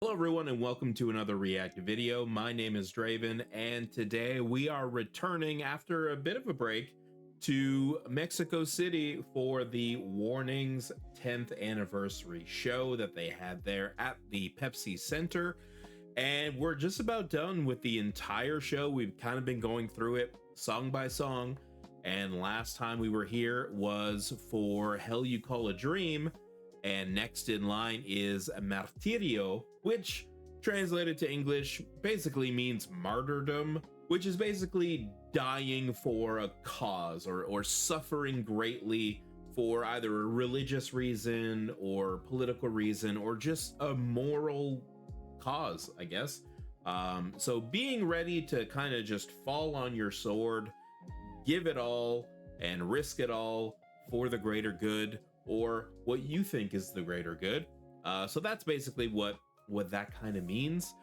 Hello everyone and welcome to another React video. My name is Draven and today we are returning after a bit of a break to Mexico City for the Warnings 10th anniversary show that they had there at the Pepsi Centre. And we're just about done with the entire show. We've kind of been going through it song by song. And last time we were here was for Hell You Call a Dream. And next in line is Martirio, which translated to English basically means martyrdom, which is basically dying for a cause or suffering greatly for either a religious reason or political reason or just a moral cause, I guess. So being ready to kind of just fall on your sword, give it all, and risk it all for the greater good, or what you think is the greater good. So that's basically what that kind of means.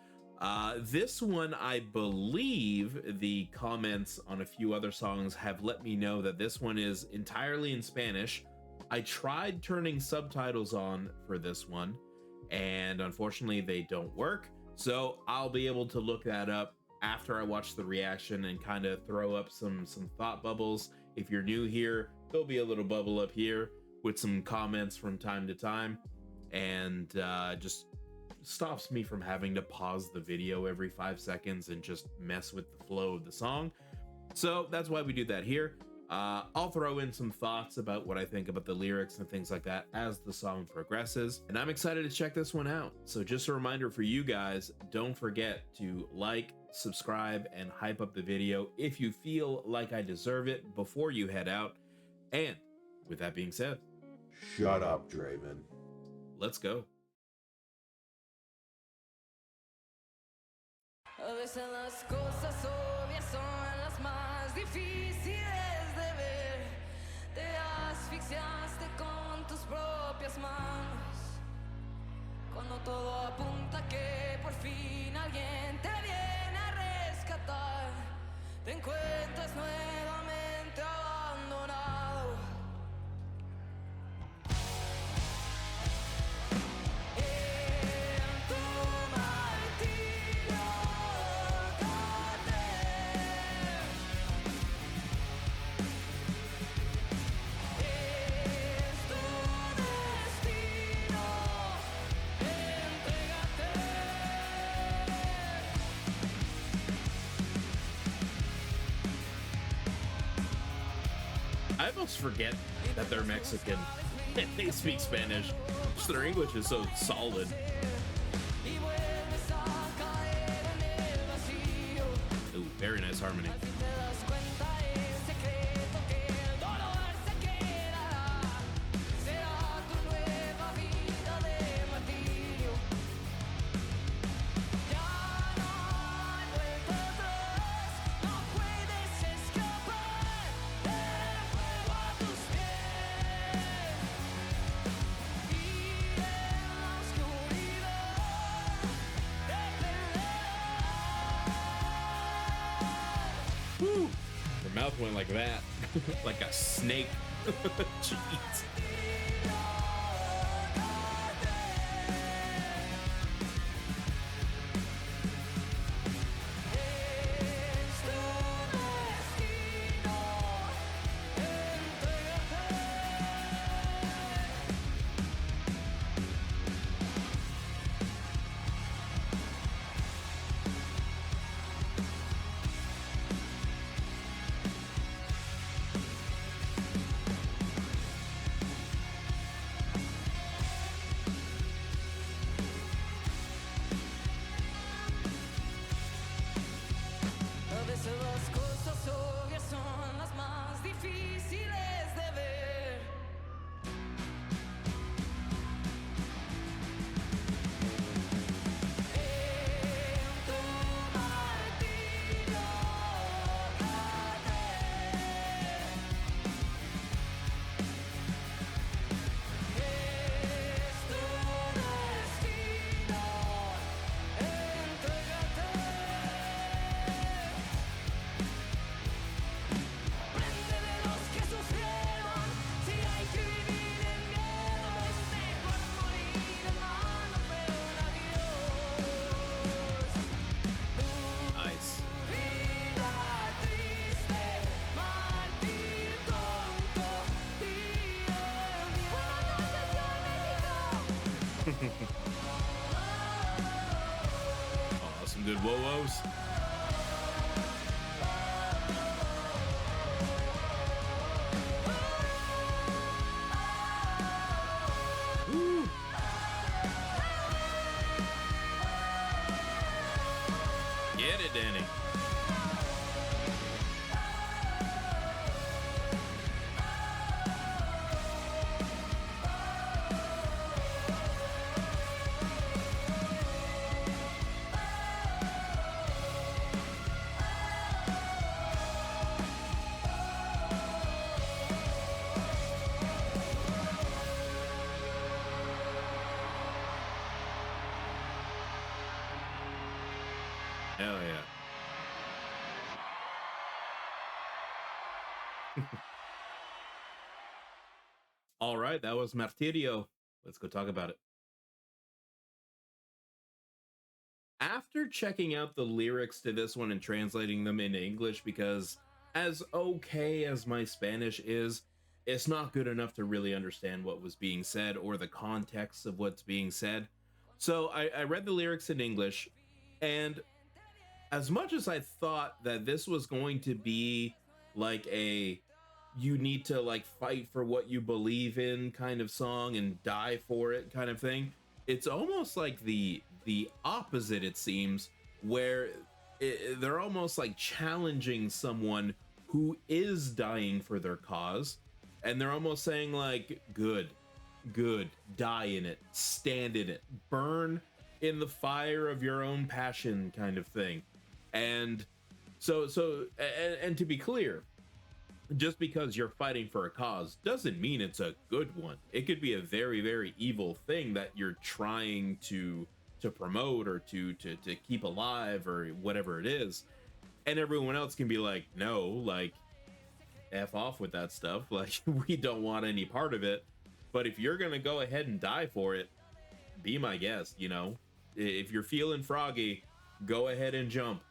This one, I believe the comments on a few other songs have let me know that this one is entirely in Spanish. I tried turning subtitles on for this one, and unfortunately they don't work. So I'll be able to look that up after I watch the reaction and kind of throw up some thought bubbles. If you're new here, there'll be a little bubble up here with some comments from time to time, and just stops me from having to pause the video every 5 seconds and just mess with the flow of the song. So that's why we do that here. I'll throw in some thoughts about what I think about the lyrics and things like that as the song progresses, and I'm excited to check this one out. So just a reminder for you guys, don't forget to like, subscribe, and hype up the video if you feel like I deserve it before you head out. And with that being said, shut up, Draven. Let's go. A veces las cosas obvias son las más difíciles de ver. Te asfixiaste con tus propias manos. Cuando todo apunta que por fin alguien te viene a rescatar, te encuentras nuevamente abandonado. I almost forget that they're Mexican and they speak Spanish. Just their English is so solid. Ooh, very nice harmony. Woo! Her mouth went like that, like a snake. Jeez. Oh, some good whoa-who's. Woo. Get it, Danny. Hell yeah. All right, that was Martirio. Let's go talk about it. After checking out the lyrics to this one and translating them into English, because as okay as my Spanish is, it's not good enough to really understand what was being said or the context of what's being said. So I read the lyrics in English, and as much as I thought that this was going to be like a you need to like fight for what you believe in kind of song and die for it kind of thing, it's almost like the opposite, it seems, where they're almost like challenging someone who is dying for their cause, and they're almost saying like good, die in it, stand in it, burn in the fire of your own passion kind of thing. And and to be clear, just because you're fighting for a cause doesn't mean it's a good one. It could be a very, very evil thing that you're trying to promote or to keep alive or whatever it is. And everyone else can be like, no, like F off with that stuff. Like, we don't want any part of it. But if you're gonna go ahead and die for it, be my guest, you know. If you're feeling froggy, go ahead and jump.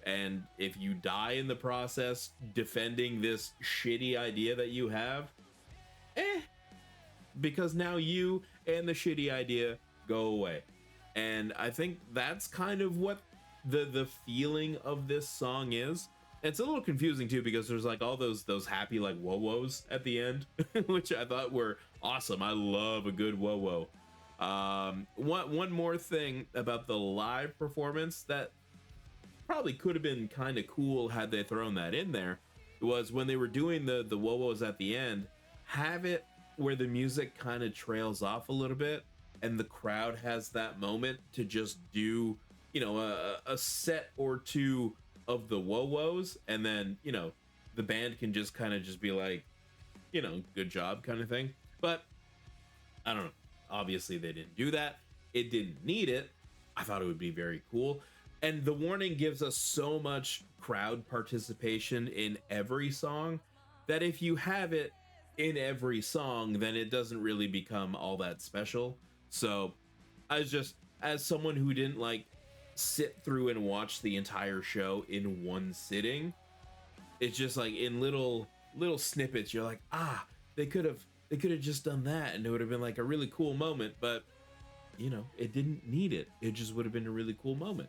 And if you die in the process defending this shitty idea that you have, because now you and the shitty idea go away. And I think that's kind of what the feeling of this song is. It's a little confusing too, because there's like all those happy like whoa-who's at the end, which I thought were awesome. I love a good whoa-whoa. One more thing about the live performance that probably could have been kind of cool had they thrown that in there, was when they were doing the whoa-who's at the end, have it where the music kind of trails off a little bit and the crowd has that moment to just do, you know, a set or two of the whoa-who's, and then, you know, the band can just kind of just be like, you know, good job kind of thing. But I don't know, obviously they didn't do that. It didn't need it. I thought it would be very cool. And the warning gives us so much crowd participation in every song that if you have it in every song, then it doesn't really become all that special. So I was just, as someone who didn't like sit through and watch the entire show in one sitting, it's just like in little snippets, you're like, they could have just done that and it would have been like a really cool moment. But you know, it didn't need it. It just would have been a really cool moment.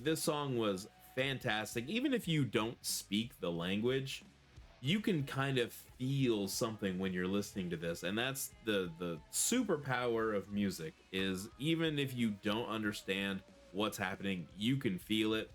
This song was fantastic. Even if you don't speak the language, you can kind of feel something when you're listening to this. And that's the superpower of music, is even if you don't understand what's happening, you can feel it.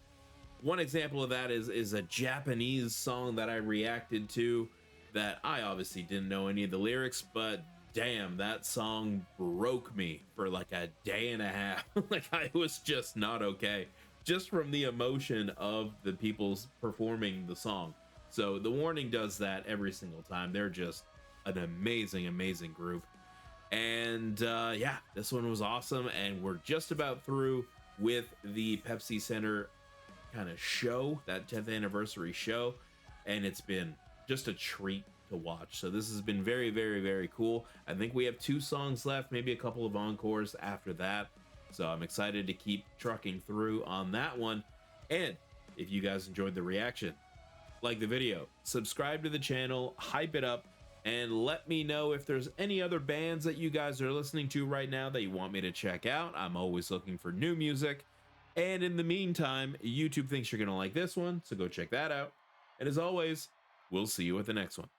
One example of that is a Japanese song that I reacted to that I obviously didn't know any of the lyrics, but damn, that song broke me for like a day and a half. Like, I was just not okay, just from the emotion of the people's performing the song. So The Warning does that every single time. They're just an amazing group. And yeah, this one was awesome. And we're just about through with the Pepsi Centre kind of show, that 10th anniversary show. And it's been just a treat to watch. So this has been very cool. I think we have 2 songs left, maybe a couple of encores after that. So I'm excited to keep trucking through on that one. And if you guys enjoyed the reaction, like the video, subscribe to the channel, hype it up, and let me know if there's any other bands that you guys are listening to right now that you want me to check out. I'm always looking for new music. And in the meantime, YouTube thinks you're going to like this one, so go check that out. And as always, we'll see you at the next one.